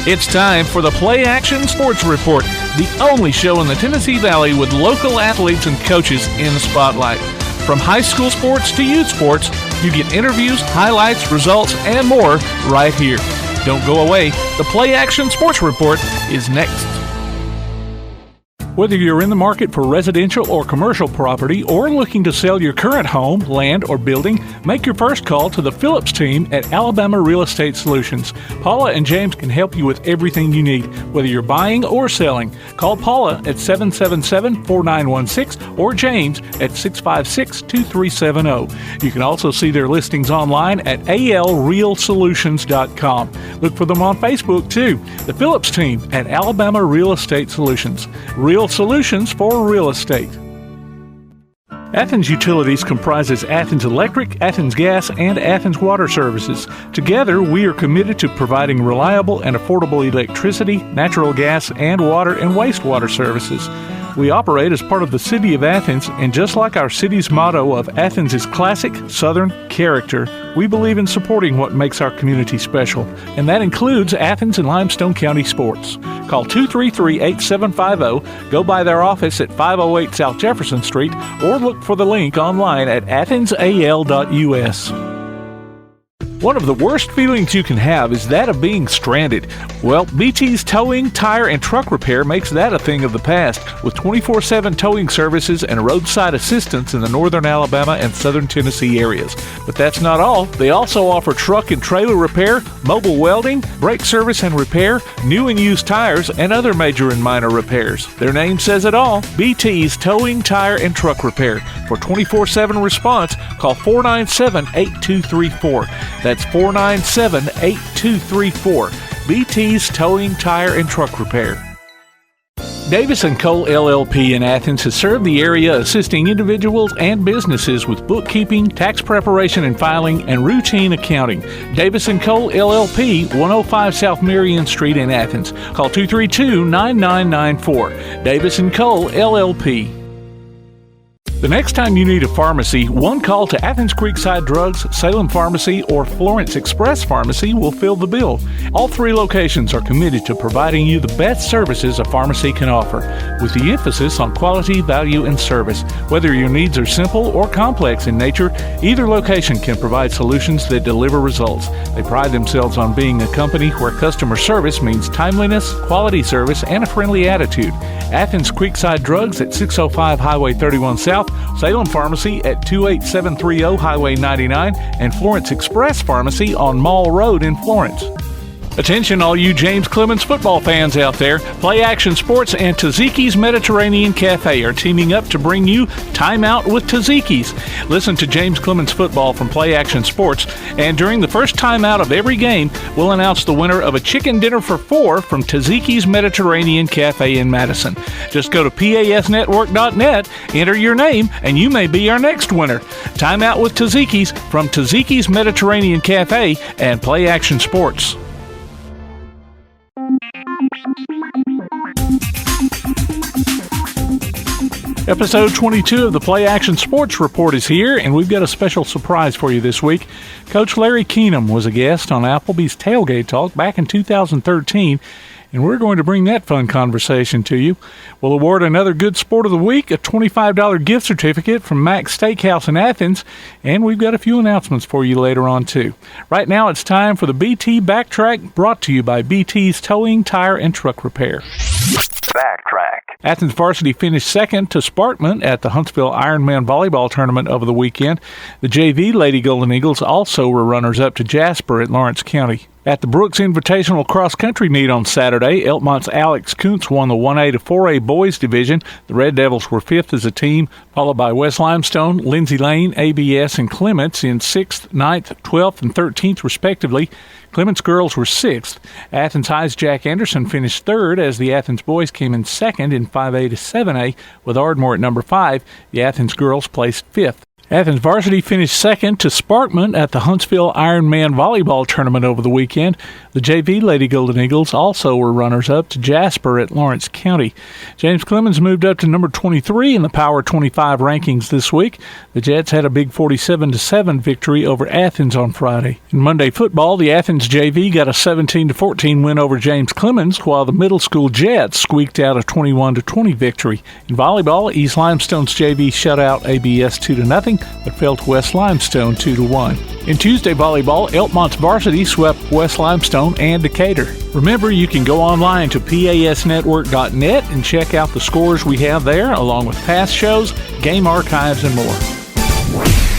It's time for the PlayAction Sports Report, the only show in the Tennessee Valley with local athletes and coaches in the spotlight. From high school sports to youth sports, you get interviews, highlights, results, and more right here. Don't go away. The PlayAction Sports Report is next. Whether you're in the market for residential or commercial property or looking to sell your current home, land, or building, make your first call to the Phillips team at Alabama Real Estate Solutions. Paula and James can help you with everything you need, whether you're buying or selling. Call Paula at 777-4916 or James at 656-2370. You can also see their listings online at alrealsolutions.com. Look for them on Facebook, too. The Phillips team at Alabama Real Estate Solutions. Real solutions for real estate. Athens Utilities comprises Athens Electric, Athens Gas, and Athens Water Services. Together, we are committed to providing reliable and affordable electricity, natural gas, and water and wastewater services. We operate as part of the City of Athens, and just like our city's motto of Athens is classic Southern character, we believe in supporting what makes our community special, and that includes Athens and Limestone County sports. Call 233-8750, go by their office at 508 South Jefferson Street, or look for the link online at athensal.us. One of the worst feelings you can have is that of being stranded. Well, BT's Towing, Tire, and Truck Repair makes that a thing of the past, with 24/7 towing services and roadside assistance in the northern Alabama and southern Tennessee areas. But that's not all. They also offer truck and trailer repair, mobile welding, brake service and repair, new and used tires, and other major and minor repairs. Their name says it all, BT's Towing, Tire, and Truck Repair. For 24/7 response, call 497-8234. That's 497-8234. BT's Towing, Tire, and Truck Repair. Davis & Cole LLP in Athens has served the area assisting individuals and businesses with bookkeeping, tax preparation and filing, and routine accounting. Davis & Cole LLP, 105 South Marion Street in Athens. Call 232-9994. Davis & Cole LLP. The next time you need a pharmacy, one call to Athens Creekside Drugs, Salem Pharmacy, or Florence Express Pharmacy will fill the bill. All three locations are committed to providing you the best services a pharmacy can offer, with the emphasis on quality, value, and service. Whether your needs are simple or complex in nature, either location can provide solutions that deliver results. They pride themselves on being a company where customer service means timeliness, quality service, and a friendly attitude. Athens Creekside Drugs at 605 Highway 31 South, Salem Pharmacy at 28730 Highway 99, and Florence Express Pharmacy on Mall Road in Florence. Attention all you James Clemens football fans out there. PlayAction Sports and Taziki's Mediterranean Cafe are teaming up to bring you Time Out with Taziki's. Listen to James Clemens football from PlayAction Sports, and during the first time out of every game, we'll announce the winner of a chicken dinner for four from Taziki's Mediterranean Cafe in Madison. Just go to pasnetwork.net, enter your name, and you may be our next winner. Time Out with Taziki's from Taziki's Mediterranean Cafe and PlayAction Sports. Episode 22 of the PlayAction Sports Report is here, and we've got a special surprise for you this week. Coach Larry Keenum was a guest on Applebee's Tailgate Talk back in 2013, and we're going to bring that fun conversation to you. We'll award another Good Sport of the Week, a $25 gift certificate from Mac's Steakhouse in Athens, and we've got a few announcements for you later on, too. Right now, it's time for the BT Backtrack, brought to you by BT's Towing, Tire, and Truck Repair. Backtrack. Athens varsity finished second to Sparkman at the Huntsville Ironman volleyball tournament over the weekend. The JV Lady Golden Eagles also were runners-up to Jasper at Lawrence County. At the Brooks Invitational Cross Country meet on Saturday, Elkmont's Alex Kuntz won the 1A to 4A boys division. The Red Devils were fifth as a team, followed by West Limestone, Lindsay Lane, ABS, and Clements in 6th, 9th, 12th, and 13th, respectively. Clements girls were 6th. Athens High's Jack Anderson finished 3rd as the Athens boys came in 2nd in 5A to 7A, with Ardmore at number 5. The Athens girls placed 5th. Athens varsity finished second to Sparkman at the Huntsville Ironman volleyball tournament over the weekend. The JV Lady Golden Eagles also were runners-up to Jasper at Lawrence County. James Clemens moved up to number 23 in the Power 25 rankings this week. The Jets had a big 47-7 victory over Athens on Friday. In Monday football, the Athens JV got a 17-14 win over James Clemens, while the middle school Jets squeaked out a 21-20 victory. In volleyball, East Limestone's JV shut out ABS 2-0, but fell to West Limestone 2-1. In Tuesday volleyball, Elkmont's varsity swept West Limestone and Decatur. Remember, you can go online to pasnetwork.net and check out the scores we have there, along with past shows, game archives, and more.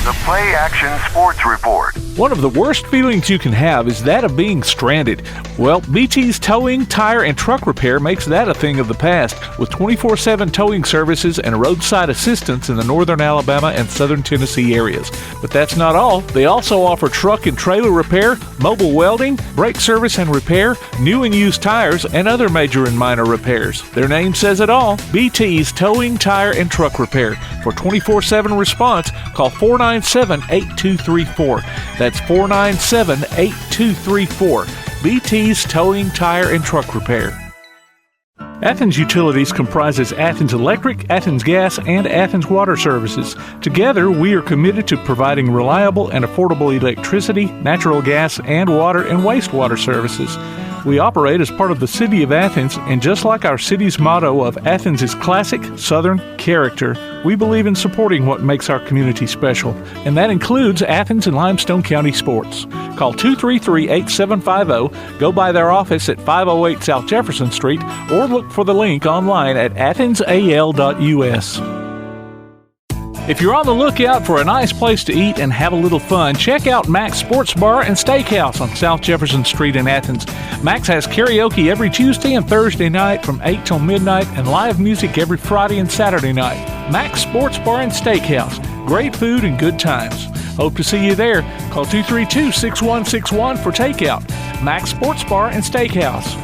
The PlayAction Sports Report. One of the worst feelings you can have is that of being stranded. Well, BT's Towing, Tire, and Truck Repair makes that a thing of the past, with 24/7 towing services and roadside assistance in the northern Alabama and southern Tennessee areas. But that's not all. They also offer truck and trailer repair, mobile welding, brake service and repair, new and used tires, and other major and minor repairs. Their name says it all. BT's Towing, Tire, and Truck Repair. For 24/7 response, call 497-8234. That's 497-8234. BT's Towing, Tire, and Truck Repair. Athens Utilities comprises Athens Electric, Athens Gas, and Athens Water Services. Together, we are committed to providing reliable and affordable electricity, natural gas, and water and wastewater services. We operate as part of the City of Athens, and just like our city's motto of Athens is classic Southern character, we believe in supporting what makes our community special, and that includes Athens and Limestone County sports. Call 233-8750, go by their office at 508 South Jefferson Street, or look for the link online at athensal.us. If you're on the lookout for a nice place to eat and have a little fun, check out Mac's Sports Bar and Steakhouse on South Jefferson Street in Athens. Mac's has karaoke every Tuesday and Thursday night from 8 till midnight and live music every Friday and Saturday night. Mac's Sports Bar and Steakhouse. Great food and good times. Hope to see you there. Call 232-6161 for takeout. Mac's Sports Bar and Steakhouse.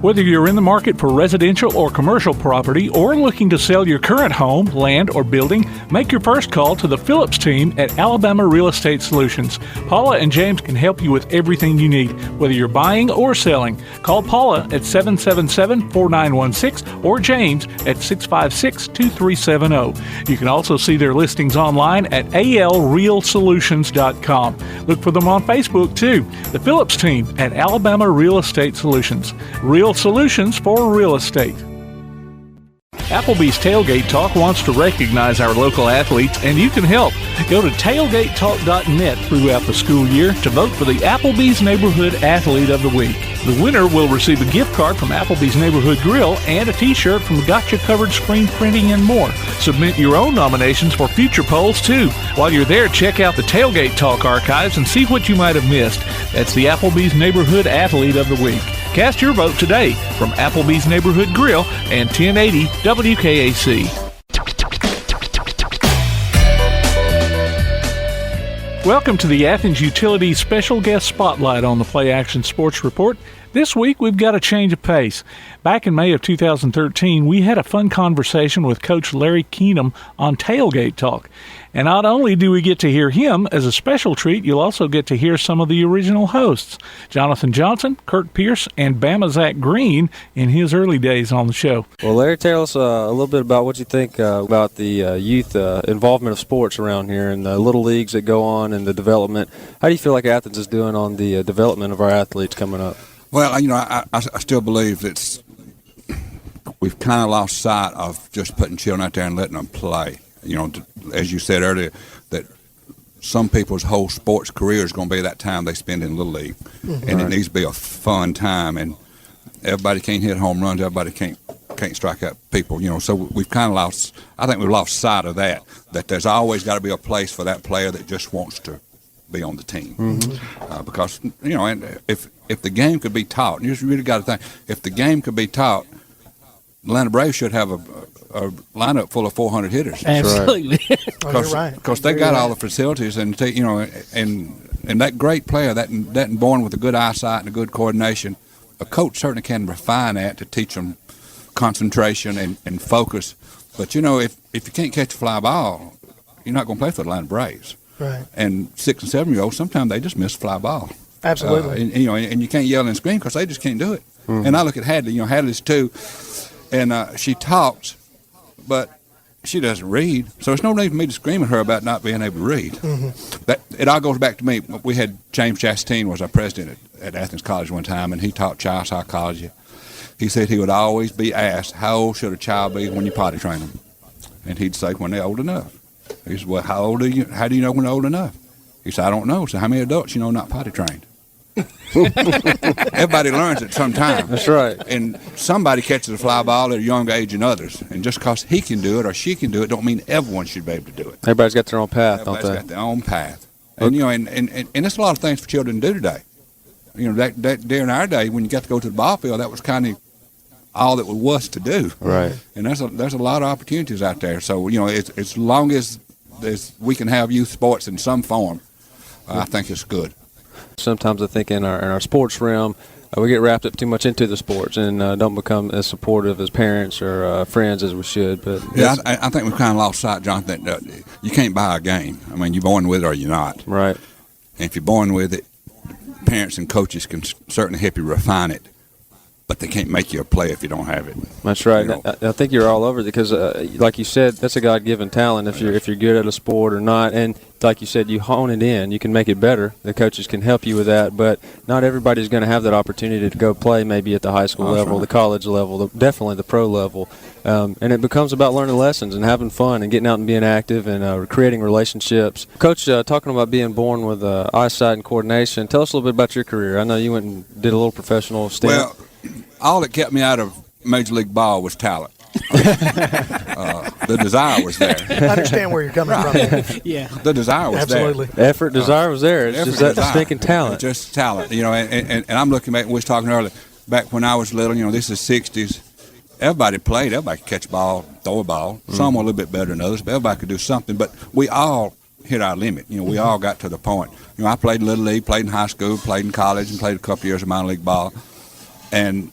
Whether you're in the market for residential or commercial property or looking to sell your current home, land, or building, make your first call to the Phillips team at Alabama Real Estate Solutions. Paula and James can help you with everything you need, whether you're buying or selling. Call Paula at 777-4916 or James at 656-2370. You can also see their listings online at alrealsolutions.com. Look for them on Facebook, too. The Phillips team at Alabama Real Estate Solutions. Real solutions for real estate. Applebee's Tailgate Talk wants to recognize our local athletes, and you can help. Go to tailgatetalk.net throughout the school year to vote for the Applebee's Neighborhood Athlete of the Week. The winner will receive a gift card from Applebee's Neighborhood Grill and a t-shirt from Gotcha Covered Screen Printing and more. Submit your own nominations for future polls, too. While you're there, check out the Tailgate Talk archives and see what you might have missed. That's the Applebee's Neighborhood Athlete of the Week. Cast your vote today from Applebee's Neighborhood Grill and 1080 WKAC. Welcome to the Athens Utilities Special Guest Spotlight on the PlayAction Sports Report. This week, we've got a change of pace. Back in May of 2013, we had a fun conversation with Coach Larry Keenum on Tailgate Talk. And not only do we get to hear him, as a special treat, you'll also get to hear some of the original hosts, Jonathan Johnson, Kirk Pierce, and Bama Zach Green in his early days on the show. Well, Larry, tell us a little bit about what you think about the youth involvement of sports around here and the little leagues that go on and the development. How do you feel like Athens is doing on the development of our athletes coming up? Well, I still believe that we've kind of lost sight of just putting children out there and letting them play. As you said earlier, that some people's whole sports career is going to be that time they spend in Little League. Mm-hmm. And it needs to be a fun time. And everybody can't hit home runs. Everybody can't strike out people. So we've kind of lost – I think we've lost sight of that there's always got to be a place for that player that just wants to be on the team. Mm-hmm. Because, and if the game could be taught, and you really got to think, if the game could be taught, Atlanta Braves should have a lineup full of 400 hitters. Absolutely. Because right. They got all the facilities, and and that great player, that born with a good eyesight and a good coordination, a coach certainly can refine that to teach them concentration and focus. But if you can't catch a fly ball, you're not going to play for the Atlanta Braves. Right. And 6 and 7 year olds, sometimes they just miss a fly ball. Absolutely. And you can't yell and scream because they just can't do it. And I look at Hadley. Hadley's 2, and she talks, but she doesn't read. So there's no need for me to scream at her about not being able to read. It all goes back to me. We had James Chastain was our president at Athens College one time, and he taught child psychology. He said he would always be asked, how old should a child be when you potty train them? And he'd say, when they're old enough. He said, well, how old are you? How do you know when they're old enough? He said, I don't know. So how many adults you know not potty trained? Everybody learns at some time. That's right. And somebody catches a fly ball at a younger age than others. And just because he can do it or she can do it don't mean everyone should be able to do it. Everybody's got their own path, Everybody's don't they? got their own path. And, and it's a lot of things for children to do today. That during our day, when you got to go to the ball field, that was kind of all that was to do. Right. And there's a lot of opportunities out there. So, as long as we can have youth sports in some form, I think it's good. Sometimes I think in our sports realm, we get wrapped up too much into the sports and don't become as supportive as parents or friends as we should. But yeah, I think we've kind of lost sight, Jonathan, that you can't buy a game. I mean, you're born with it or you're not. Right. And if you're born with it, parents and coaches can certainly help you refine it, but they can't make you a player if you don't have it. That's right. I think you're all over it because, like you said, that's a God-given talent if you're good at a sport or not. And like you said, you hone it in. You can make it better. The coaches can help you with that, but not everybody's going to have that opportunity to go play maybe at the high school level, the college level, definitely the pro level. And it becomes about learning lessons and having fun and getting out and being active and creating relationships. Coach, talking about being born with eyesight and coordination, tell us a little bit about your career. I know you went and did a little professional stint. Well, all that kept me out of Major League Ball was talent. The desire was there. I understand where you're coming from. Yeah. The desire was Absolutely. there. Effort, desire was there. It's just that stinking talent. Just talent. And I'm looking back, we was talking earlier, back when I was little, this is 60s. Everybody played. Everybody could catch a ball, throw a ball. Some were a little bit better than others, but everybody could do something. But we all hit our limit. We all got to the point. I played in Little League, played in high school, played in college, and played a couple years of minor league ball. And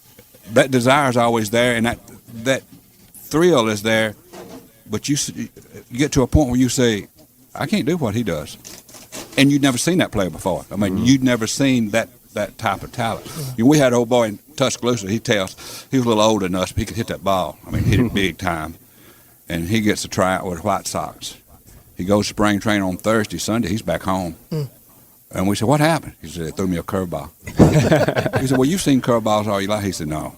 that desire is always there, and that thrill is there. But you get to a point where you say, I can't do what he does. And you'd never seen that player before. I mean, you'd never seen that type of talent. We had an old boy in Tuscaloosa. He was a little older than us, but he could hit that ball. I mean, hit it big time. And he gets a tryout with the White Sox. He goes to spring training on Thursday. Sunday, he's back home. And we said, what happened? He said, they threw me a curveball. He said, well, you've seen curveballs all your life. He said, no.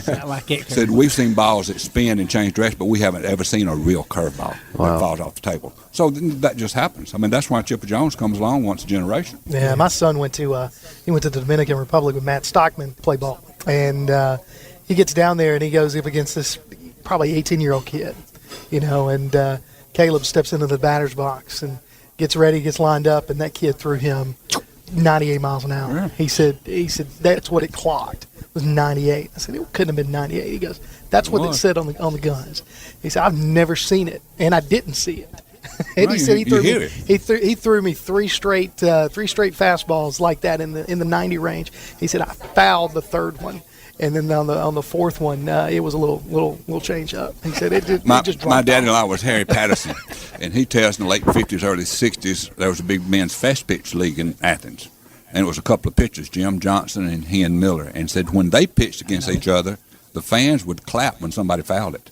Not like it. He said, we've seen balls that spin and change direction, but we haven't ever seen a real curveball that falls off the table. So that just happens. I mean, that's why Chipper Jones comes along once a generation. Yeah, my son went to the Dominican Republic with Matt Stockman to play ball. And he gets down there and he goes up against this probably 18-year-old kid, and Caleb steps into the batter's box and gets ready, gets lined up, and that kid threw him 98 miles an hour. Yeah. He said that's what it clocked, was 98. I said, it couldn't have been 98. He goes, that's what it said on the guns. He said, I've never seen it, and I didn't see it. And he said he threw me three straight fastballs like that in the 90 range. He said I fouled the third one. And then on the fourth one, it was a little change up. He said it just dropped. My dad-in-law was Harry Patterson, and he tells in the late 50s, early 60s, there was a big men's fast pitch league in Athens. And it was a couple of pitchers, Jim Johnson and Hen Miller, and said when they pitched against each other, the fans would clap when somebody fouled it.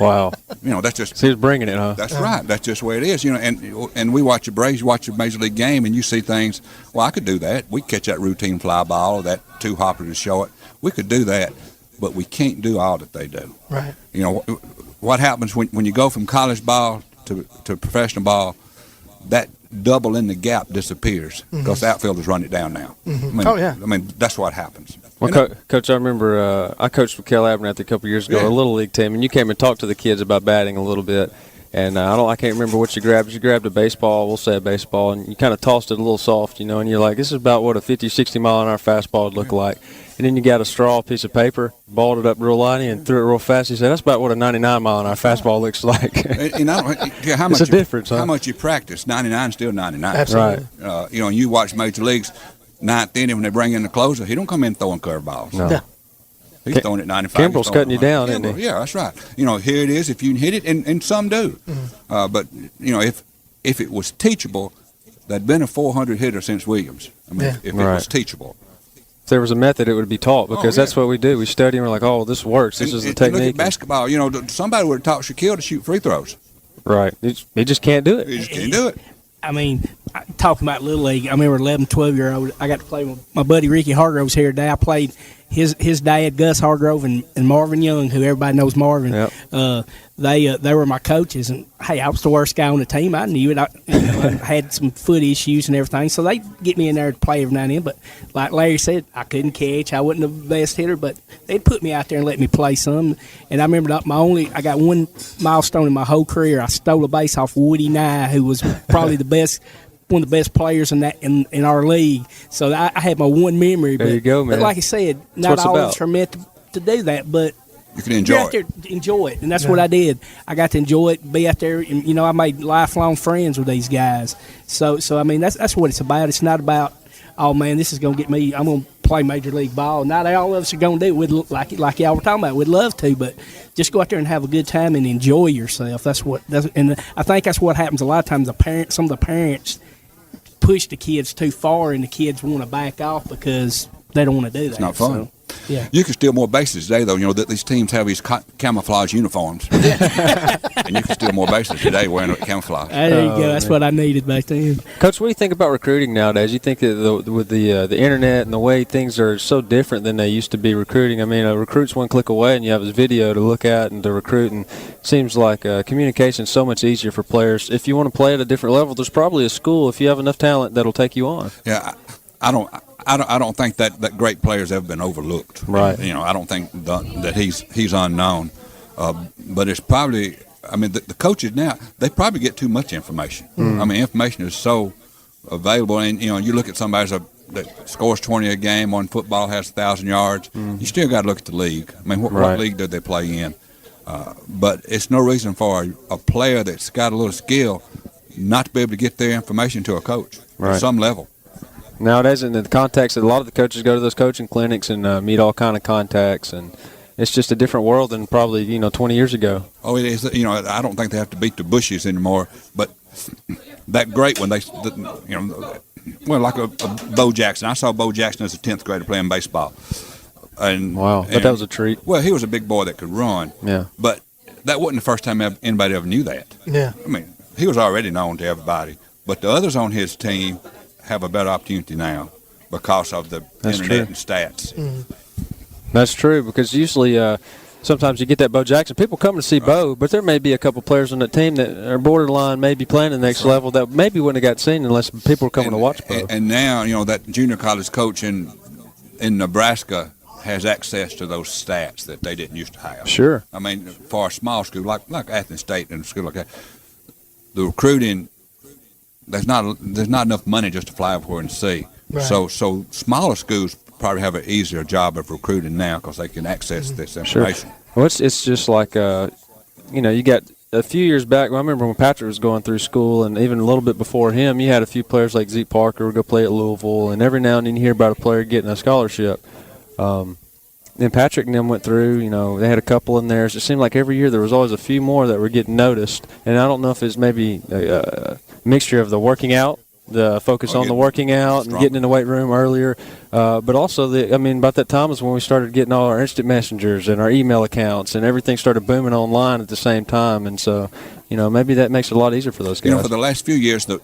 Wow. That's just. So he was bringing it, huh? That's right. That's just the way it is. And we watch the Braves, watch a Major League game, and you see things, well, I could do that. We could catch that routine fly ball or that two-hopper to show it. We could do that, but we can't do all that they do. Right. What happens when you go from college ball to professional ball, that double in the gap disappears because the outfielders run it down now. I mean, that's what happens. Well, Coach, I remember I coached with Kel Abernathy a couple years ago, a little league team, and you came and talked to the kids about batting a little bit. And I can't remember what you grabbed. You grabbed a baseball, we'll say a baseball, and you kind of tossed it a little soft, and you're like, this is about what a 50, 60 mile an hour fastball would look like. And then you got a straw piece of paper, balled it up real liney, and threw it real fast. He said, that's about what a 99 mile an hour fastball looks like. It's a difference, huh? How much you practice, 99 is still 99. Absolutely. Right. And you watch Major Leagues, ninth inning when they bring in the closer, he don't come in throwing curveballs. No. He's throwing it 95. Kimball's cutting you down, isn't he? Yeah, that's right. Here it is. If you can hit it, and some do. But if if it was teachable, there'd been a 400 hitter since Williams. I mean, if it was teachable. If there was a method, it would be taught, because that's what we do. We study and we're like, oh, this works. This is the technique. Look at basketball. Somebody would have taught Shaquille to shoot free throws. Right. He just can't do it. He just can't do it. I mean, talking about Little League, I remember 11, 12-year-old. I got to play with my buddy Ricky Hargrove's here today. I played his dad, Gus Hargrove, and Marvin Young, who everybody knows Marvin. Yep. They were my coaches, and hey, I was the worst guy on the team. I knew it. I had some foot issues and everything, so they get me in there to play every now and then. But like Larry said, I couldn't catch. I wasn't the best hitter, but they'd put me out there and let me play some. And I remember I got one milestone in my whole career. I stole a base off Woody Nye, who was probably one of the best players in our league. So I had my one memory. There you go, man. But like I said, not all of us are meant to do that, but you can enjoy out there, enjoy it, and that's what I did. I got to enjoy it, be out there, and I made lifelong friends with these guys. So I mean, that's what it's about. It's not about, oh man, this is going to get me. I'm going to play major league ball. Not all of us are going to do it. We'd like y'all were talking about. We'd love to, but just go out there and have a good time and enjoy yourself. And I think that's what happens a lot of times. Some of the parents push the kids too far, and the kids want to back off because they don't want to do that. It's not fun. So, yeah. You can steal more bases today, though. That these teams have these camouflage uniforms, and you can steal more bases today wearing camouflage. There you go. That's what I needed back then. Coach, what do you think about recruiting nowadays? You think that with the internet and the way things are so different than they used to be recruiting? I mean, a recruit's one click away, and you have his video to look at and to recruit. And it seems like communication is so much easier for players. If you want to play at a different level, there's probably a school, if you have enough talent, that'll take you on. Yeah, I don't think that great players have been overlooked. Right. I don't think that he's unknown. But it's probably, I mean, the coaches now, they probably get too much information. I mean, information is so available, and you look at somebody that scores 20 a game on football, has 1,000 yards. You still got to look at the league. I mean, what league do they play in? But it's no reason for a player that's got a little skill not to be able to get their information to a coach at some level. Nowadays, in the context, a lot of the coaches go to those coaching clinics and meet all kind of contacts, and it's just a different world than probably 20 years ago. Oh, it is. I don't think they have to beat the bushes anymore. But that great one, like a Bo Jackson. I saw Bo Jackson as a 10th grader playing baseball. Wow, but that was a treat. Well, he was a big boy that could run. Yeah. But that wasn't the first time anybody ever knew that. Yeah. I mean, he was already known to everybody, but the others on his team have a better opportunity now because of the internet and stats. That's true, because usually sometimes you get that Bo Jackson. People come to see Bo, but there may be a couple players on that team that are borderline maybe playing the next level that maybe wouldn't have got seen unless people were coming to watch Bo. And now, that junior college coach in Nebraska has access to those stats that they didn't used to have. Sure. I mean, for a small school like Athens State and a school like that, the recruiting, there's not enough money just to fly over and see. Right. So smaller schools probably have an easier job of recruiting now because they can access this information. Sure. Well, it's just like you got a few years back. I remember when Patrick was going through school, and even a little bit before him, you had a few players like Zeke Parker would go play at Louisville, and every now and then you hear about a player getting a scholarship. Then Patrick and them went through, they had a couple in there. It seemed like every year there was always a few more that were getting noticed. And I don't know if it's maybe a mixture of the working out, the focus on the working out and getting in the weight room earlier. But also, about that time was when we started getting all our instant messengers and our email accounts, and everything started booming online at the same time. And so, maybe that makes it a lot easier for those guys. For the last few years, the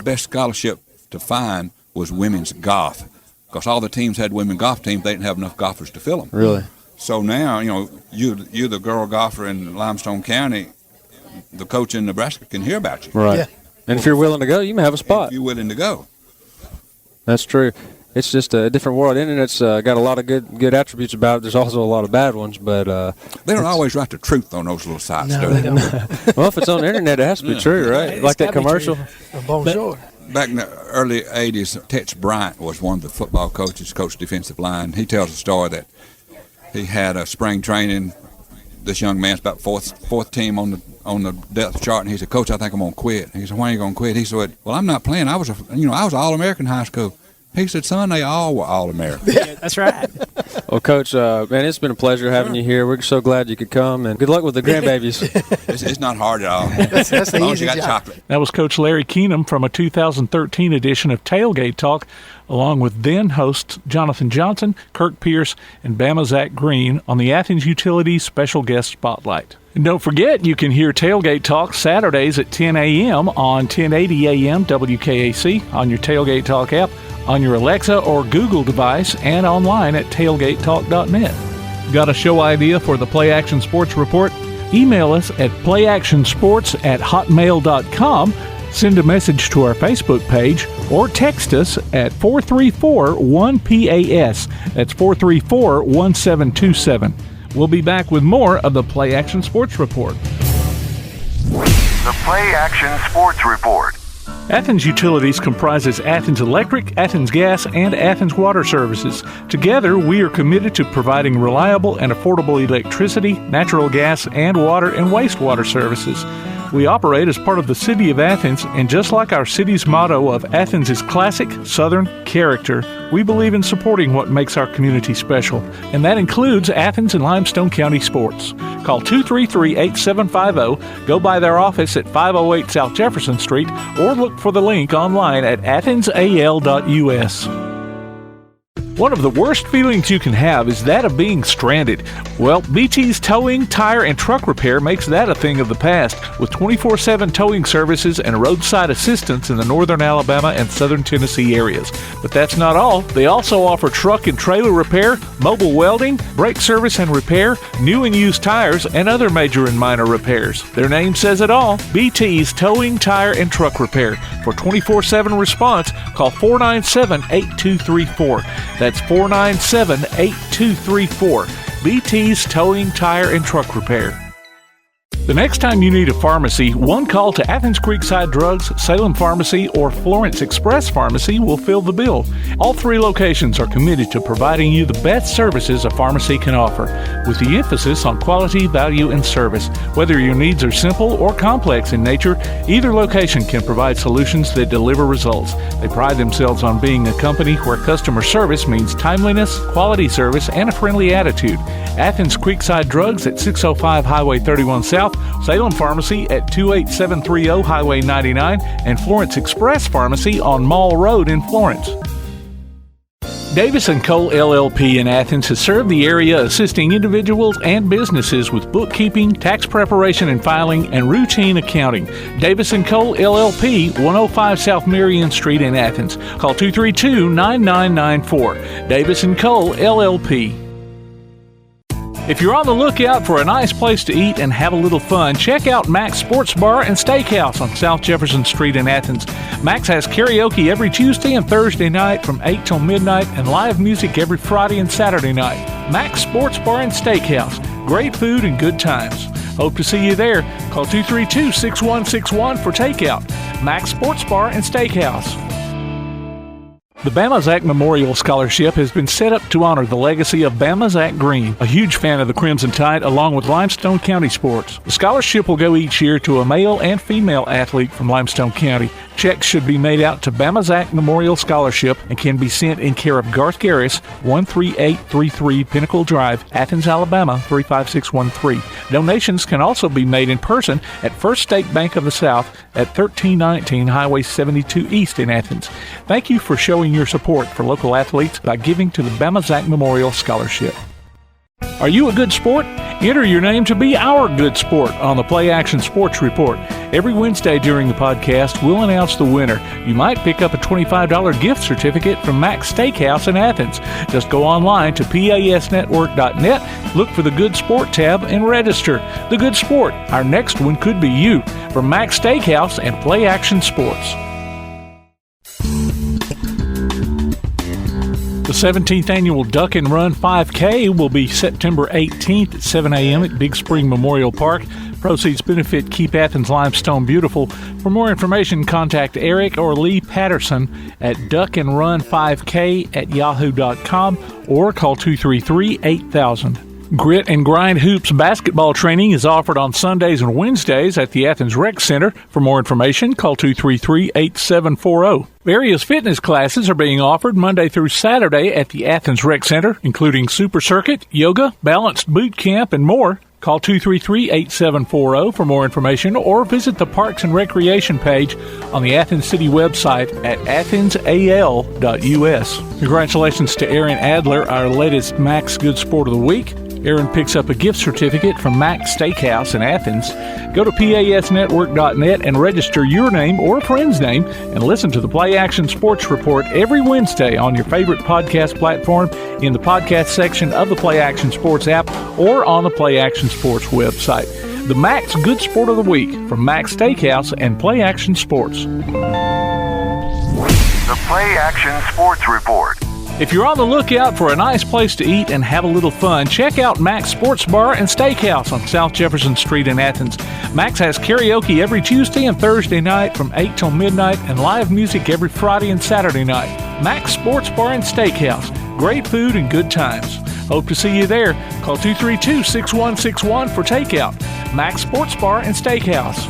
best scholarship to find was women's golf. Because all the teams had women golf teams, they didn't have enough golfers to fill them. Really? So now, you're the girl golfer in Limestone County, the coach in Nebraska can hear about you. Right. Yeah. And if you're willing to go, you may have a spot. If you're willing to go. That's true. It's just a different world. Internet's got a lot of good attributes about it. There's also a lot of bad ones, but they don't always write the truth on those little sites. No, do they don't. Well, if it's on the internet, it has to be true, right? Like that commercial. Bonjour. Back in the early 80s, Tex Bryant was one of the football coaches, coached defensive line. He tells a story that he had a spring training. This young man's about fourth team on the depth chart, and he said, "Coach, I think I'm gonna quit." He said, "Why are you gonna quit?" He said, "Well, I'm not playing. I was All-American high school." He said, "Son, they all were All-American." Yeah, that's right. Well, Coach, man, it's been a pleasure having you here. We're so glad you could come, and good luck with the grandbabies. It's not hard at all. That's As long as easy you got job. chocolate. That was Coach Larry Keenum from a 2013 edition of Tailgate Talk, along with then hosts Jonathan Johnson, Kirk Pierce, and Bama Zach Green on the Athens Utilities Special Guest Spotlight. And don't forget, you can hear Tailgate Talk Saturdays at 10 a.m. on 1080 a.m. WKAC, on your Tailgate Talk app, on your Alexa or Google device, and online at tailgatetalk.net. Got a show idea for the Play Action Sports Report? Email us at playactionsports@hotmail.com, send a message to our Facebook page, or text us at 434-1PAS. That's 434-1727. We'll be back with more of the Play Action Sports Report. The Play Action Sports Report. Athens Utilities comprises Athens Electric, Athens Gas, and Athens Water Services. Together, we are committed to providing reliable and affordable electricity, natural gas, and water and wastewater services. We operate as part of the City of Athens, and just like our city's motto of Athens is classic Southern character, we believe in supporting what makes our community special, and that includes Athens and Limestone County sports. Call 233-8750, go by their office at 508 South Jefferson Street, or look for the link online at athensal.us. One of the worst feelings you can have is that of being stranded. Well, BT's Towing, Tire, and Truck Repair makes that a thing of the past, with 24/7 towing services and roadside assistance in the northern Alabama and southern Tennessee areas. But that's not all. They also offer truck and trailer repair, mobile welding, brake service and repair, new and used tires, and other major and minor repairs. Their name says it all, BT's Towing, Tire, and Truck Repair. For 24/7 response, call 497-8234. That's 497-8234. BT's Towing, Tire, and Truck Repair. The next time you need a pharmacy, one call to Athens Creekside Drugs, Salem Pharmacy, or Florence Express Pharmacy will fill the bill. All three locations are committed to providing you the best services a pharmacy can offer, with the emphasis on quality, value, and service. Whether your needs are simple or complex in nature, either location can provide solutions that deliver results. They pride themselves on being a company where customer service means timeliness, quality service, and a friendly attitude. Athens Creekside Drugs at 605 Highway 31 South, Salem Pharmacy at 28730 Highway 99, and Florence Express Pharmacy on Mall Road in Florence. Davis & Cole LLP in Athens has served the area assisting individuals and businesses with bookkeeping, tax preparation and filing, and routine accounting. Davis & Cole LLP, 105 South Marion Street in Athens. Call 232-9994. Davis & Cole LLP. If you're on the lookout for a nice place to eat and have a little fun, check out Mac's Sports Bar and Steakhouse on South Jefferson Street in Athens. Mac's has karaoke every Tuesday and Thursday night from 8 till midnight and live music every Friday and Saturday night. Mac's Sports Bar and Steakhouse. Great food and good times. Hope to see you there. Call 232-6161 for takeout. Mac's Sports Bar and Steakhouse. The Bama Zach Memorial Scholarship has been set up to honor the legacy of Bama Zach Green, a huge fan of the Crimson Tide, along with Limestone County sports. The scholarship will go each year to a male and female athlete from Limestone County. Checks should be made out to Bama Zach Memorial Scholarship and can be sent in care of Garth Garris, 13833 Pinnacle Drive, Athens, Alabama, 35613. Donations can also be made in person at First State Bank of the South at 1319 Highway 72 East in Athens. Thank you for showing your support for local athletes by giving to the Bama Zach Memorial Scholarship. Are you a good sport? Enter your name to be our good sport on the Play Action Sports Report. Every Wednesday during the podcast, we'll announce the winner. You might pick up a $25 gift certificate from Mac's Steakhouse in Athens. Just go online to pasnetwork.net, look for the Good Sport tab, and register. The Good Sport. Our next one could be you. From Mac's Steakhouse and Play Action Sports. The 17th Annual Duck and Run 5K will be September 18th at 7 a.m. at Big Spring Memorial Park. Proceeds benefit Keep Athens Limestone Beautiful. For more information, contact Eric or Lee Patterson at duckandrun5k@yahoo.com or call 233-8000. Grit and Grind Hoops basketball training is offered on Sundays and Wednesdays at the Athens Rec Center. For more information, call 233-8740. Various fitness classes are being offered Monday through Saturday at the Athens Rec Center, including Super Circuit, yoga, balanced boot camp, and more. Call 233-8740 for more information or visit the Parks and Recreation page on the Athens City website at athensal.us. Congratulations to Aaron Adler, our latest Max Good Sport of the Week. Aaron picks up a gift certificate from Max Steakhouse in Athens. Go to PASnetwork.net and register your name or a friend's name and listen to the Play Action Sports Report every Wednesday on your favorite podcast platform, in the podcast section of the Play Action Sports app, or on the Play Action Sports website. The Max Good Sport of the Week from Max Steakhouse and Play Action Sports. The Play Action Sports Report. If you're on the lookout for a nice place to eat and have a little fun, check out Max Sports Bar and Steakhouse on South Jefferson Street in Athens. Max has karaoke every Tuesday and Thursday night from 8 till midnight and live music every Friday and Saturday night. Max Sports Bar and Steakhouse. Great food and good times. Hope to see you there. Call 232-6161 for takeout. Max Sports Bar and Steakhouse.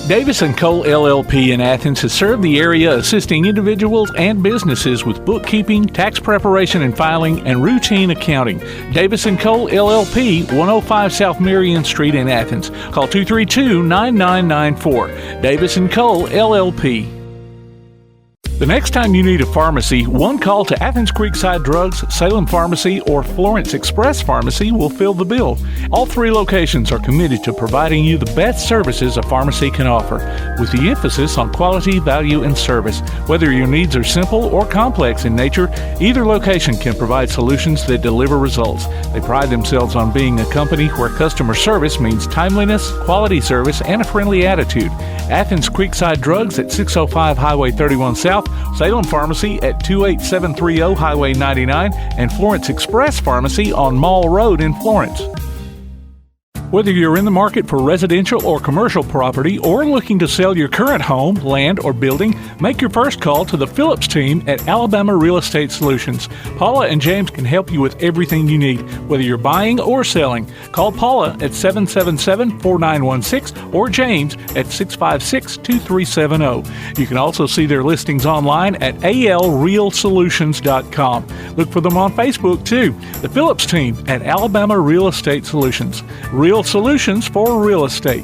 Davis & Cole LLP in Athens has served the area assisting individuals and businesses with bookkeeping, tax preparation and filing, and routine accounting. Davis & Cole LLP, 105 South Marion Street in Athens. Call 232-9994. Davis & Cole LLP. The next time you need a pharmacy, one call to Athens Creekside Drugs, Salem Pharmacy, or Florence Express Pharmacy will fill the bill. All three locations are committed to providing you the best services a pharmacy can offer, with the emphasis on quality, value, and service. Whether your needs are simple or complex in nature, either location can provide solutions that deliver results. They pride themselves on being a company where customer service means timeliness, quality service, and a friendly attitude. Athens Creekside Drugs at 605 Highway 31 South, Salem Pharmacy at 28730 Highway 99, and Florence Express Pharmacy on Mall Road in Florence. Whether you're in the market for residential or commercial property or looking to sell your current home, land, or building, make your first call to the Phillips team at Alabama Real Estate Solutions. Paula and James can help you with everything you need, whether you're buying or selling. Call Paula at 777-4916 or James at 656-2370. You can also see their listings online at alrealsolutions.com. Look for them on Facebook too. The Phillips team at Alabama Real Estate Solutions. Real solutions for real estate.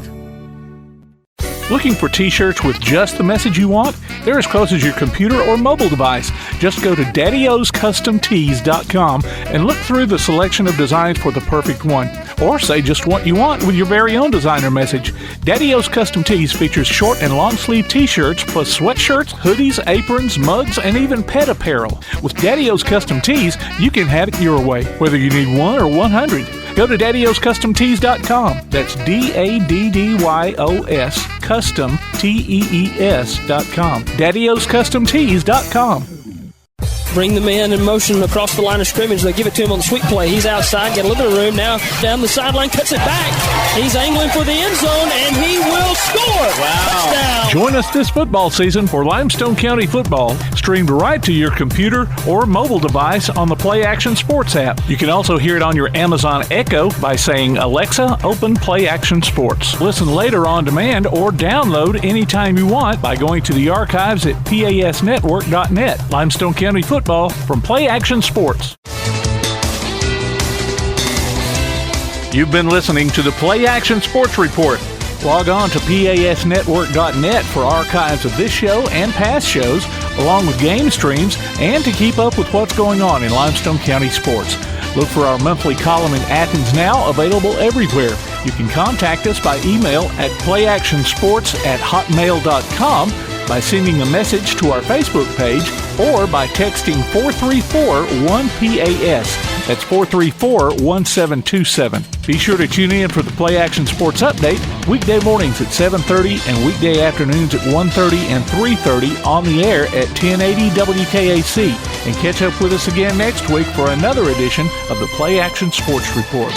Looking for t-shirts with just the message you want? They're as close as your computer or mobile device. Just go to daddyoscustomtees.com and look through the selection of designs for the perfect one. Or say just what you want with your very own designer message. Daddy O's Custom Tees features short and long sleeve t-shirts plus sweatshirts, hoodies, aprons, mugs, and even pet apparel. With Daddy O's Custom Tees, you can have it your way, whether you need one or 100. Go to daddyoscustomtees.com. That's DADDYOS Custom TEES.com. daddyoscustomtees.com. Bring the man in motion across the line of scrimmage. They give it to him on the sweep play. He's outside, got a little bit of room now. Down the sideline, cuts it back. He's angling for the end zone, and he will score. Wow. Touchdown. Join us this football season for Limestone County football, streamed right to your computer or mobile device on the Play Action Sports app. You can also hear it on your Amazon Echo by saying, Alexa, open Play Action Sports. Listen later on demand or download anytime you want by going to the archives at PASnetwork.net. Limestone County football from Play Action Sports. You've been listening to the Play Action Sports Report. Log on to PASnetwork.net for archives of this show and past shows, along with game streams, and to keep up with what's going on in Limestone County sports. Look for our monthly column in Athens Now, available everywhere. You can contact us by email at playactionsports@hotmail.com, by sending a message to our Facebook page, or by texting 434-1PAS. That's 434-1727. Be sure to tune in for the Play Action Sports Update, weekday mornings at 7:30 and weekday afternoons at 1:30 and 3:30 on the air at 1080 WKAC. And catch up with us again next week for another edition of the Play Action Sports Report.